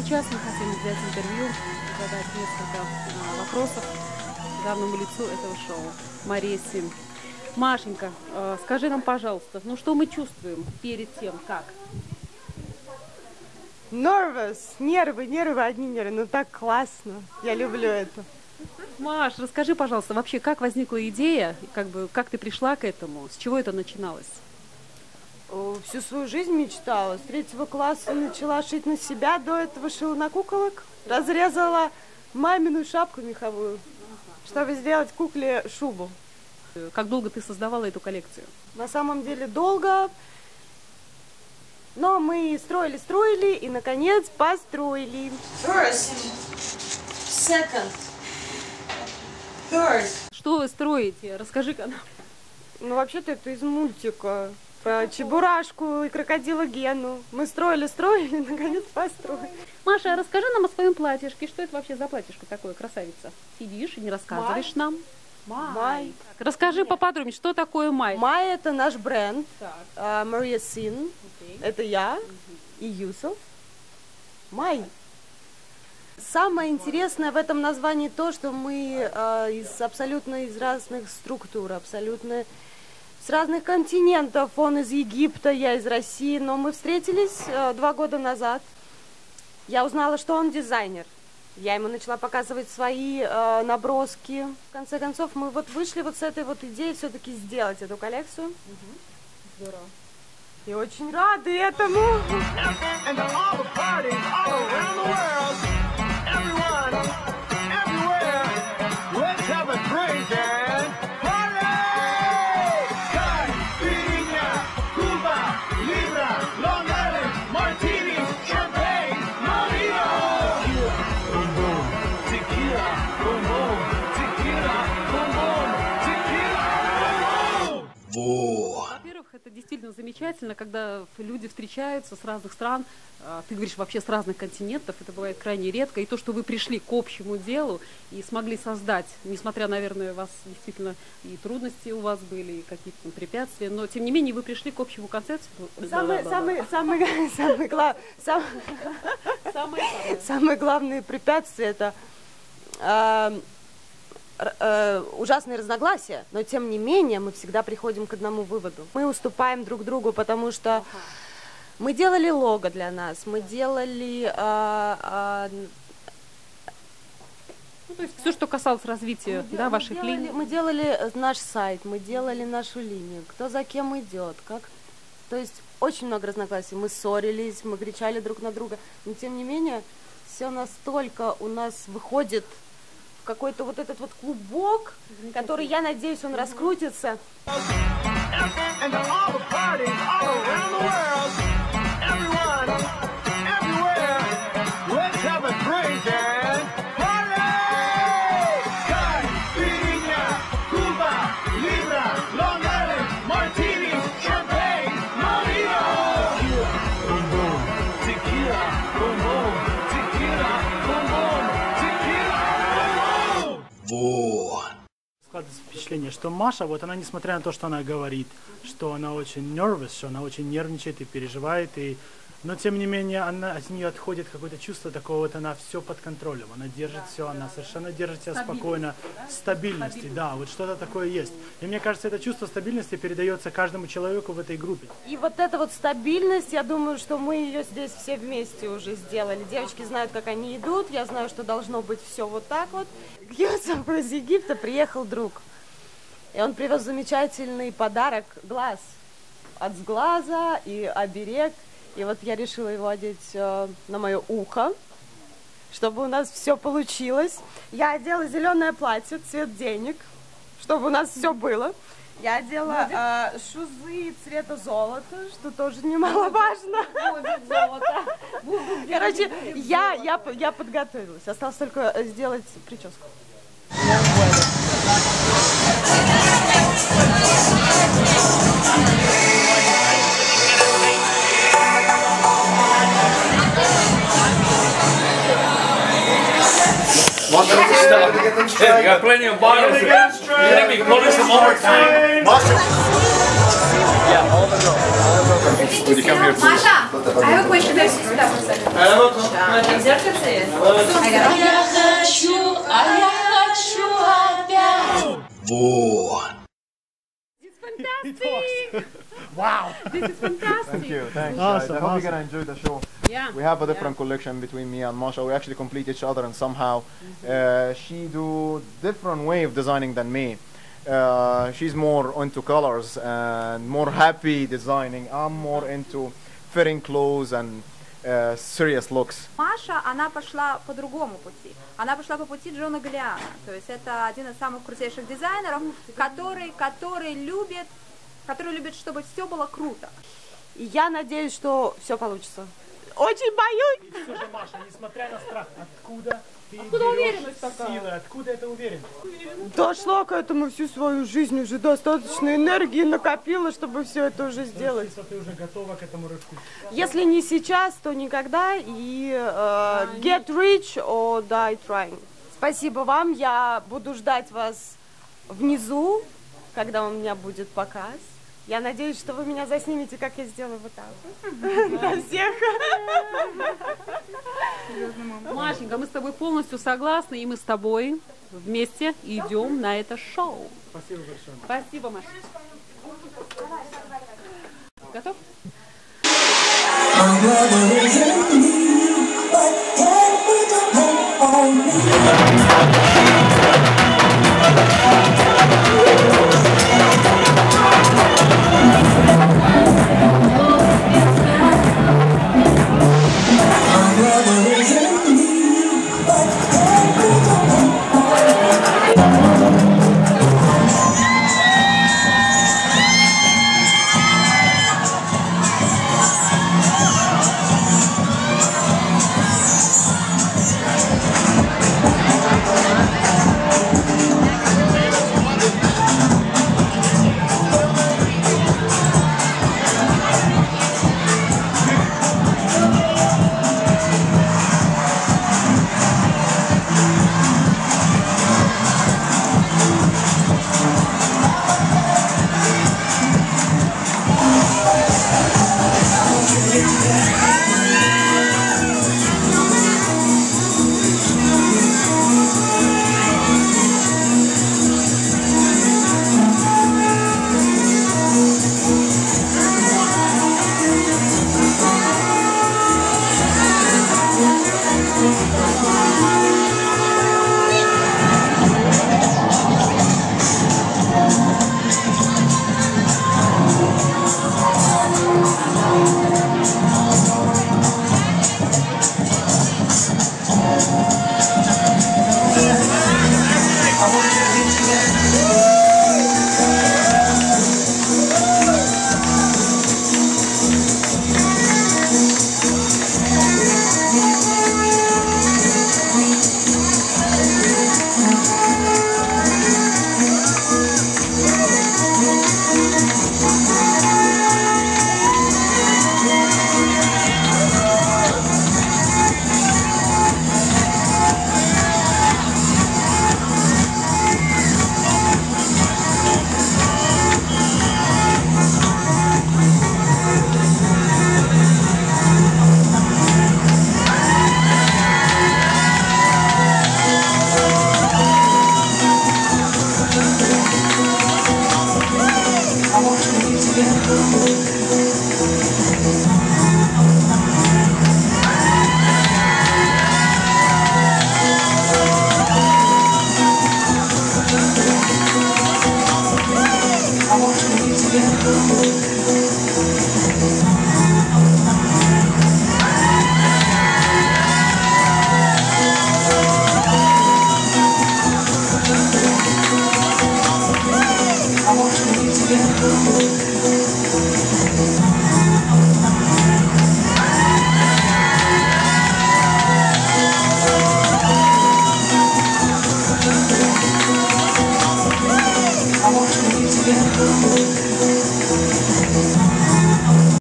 сейчас мы хотим взять интервью, задать несколько вопросов главному лицу этого шоу, Мария Син. Машенька, скажи нам, пожалуйста, ну что мы чувствуем перед тем, как? Nervous, нервы, одни нервы, ну так классно, я люблю это. Маш, расскажи, пожалуйста, вообще, как возникла идея, как ты пришла к этому, с чего это начиналось? Всю свою жизнь мечтала, с 3 класса начала шить на себя, до этого шила на куколок, разрезала мамину шапку меховую, чтобы сделать кукле шубу. Как долго ты создавала эту коллекцию? На самом деле долго, но мы строили и, наконец, построили. First, second, third. Что вы строите? Расскажи-ка нам. Ну, вообще-то это из мультика про Чебурашку и крокодила Гену. Мы строили, и, наконец, построили. Маша, расскажи нам о своем платьишке. Что это вообще за платьишко такое, красавица? Сидишь и не рассказываешь нам? Май. Так, расскажи поподробнее, что такое Май? Май – это наш бренд. Так. Мария Син. Окей. Это я и Юсов. Май. Самое интересное в этом названии то, что мы абсолютно из разных структур, абсолютно с разных континентов. Он из Египта, я из России, но мы встретились 2 года назад. Я узнала, что он дизайнер. Я ему начала показывать свои наброски. В конце концов, мы вышли с этой идеей все-таки сделать эту коллекцию. Здорово. И очень рады этому. Во-первых, это действительно замечательно, когда люди встречаются с разных стран, ты говоришь вообще с разных континентов, это бывает крайне редко, и то, что вы пришли к общему делу и смогли создать, несмотря, наверное, у вас действительно и трудности у вас были, и какие-то препятствия, но тем не менее вы пришли к общему концепцию. Самое главное препятствие это ужасные разногласия, но тем не менее мы всегда приходим к одному выводу. Мы уступаем друг другу, потому что мы делали лого для нас, мы делали... Ну, то есть все, что касалось развития ваших линий. Мы делали наш сайт, мы делали нашу линию, кто за кем идет, как... То есть очень много разногласий. Мы ссорились, мы кричали друг на друга, но тем не менее все настолько у нас выходит какой-то этот клубок, который, я надеюсь, он раскрутится. Складывается впечатление, что Маша, она, несмотря на то, что она говорит, что она очень nervous, что она очень нервничает и переживает, но тем не менее от нее отходит какое-то чувство такого, она все под контролем, она держит все, она совершенно держит себя спокойно, стабильности, да, что-то такое есть. И мне кажется, это чувство стабильности передается каждому человеку в этой группе. И эта стабильность, я думаю, что мы ее здесь все вместе уже сделали. Девочки знают, как они идут, я знаю, что должно быть все вот так вот. К Юсуфу из Египта приехал друг, и он привез замечательный подарок – глаз. От сглаза и оберег. И я решила его одеть на мое ухо, чтобы у нас все получилось. Я одела зеленое платье, цвет денег, чтобы у нас все было. Я одела шузы цвета золота, что тоже немаловажно. Короче, я подготовилась. Осталось только сделать прическу. Yeah, we got plenty of bottles. Let me call this some overtime. Yeah, all the girls. Would you come here, please? Маша, I have a question. Дай сюда, пожалуйста. Зеркальце есть? Я хочу опять. Вот. Fantastic! Wow. This is fantastic. Thank you, thanks Awesome, guys. I hope awesome. you're gonna enjoy the show. Yeah. We have a different collection between me and Masha. We actually complete each other, and somehow she do different way of designing than me. She's more into colors and more happy designing. I'm more into fitting clothes and serious looks. Маша, она пошла по другому пути. Она пошла по пути Джона Галлиана. То есть это один из самых крутейших дизайнеров, который любит, чтобы все было круто. И я надеюсь, что все получится. Очень боюсь. И все же, Маша, несмотря на страх, откуда ты Откуда берешь уверенность такая? силы, откуда эта уверенность? Дошла к этому всю свою жизнь, уже достаточно энергии накопила, чтобы все это уже сделать. Если ты уже готова к этому рывку. Если не сейчас, то никогда. И get rich or die trying. Спасибо вам. Я буду ждать вас внизу, когда у меня будет показ. Я надеюсь, что вы меня заснимете, как я сделаю вот так. На всех. Машенька, мы с тобой полностью согласны, и мы с тобой вместе идем на это шоу. Спасибо большое. Спасибо, Маша. Готов? I want to be together.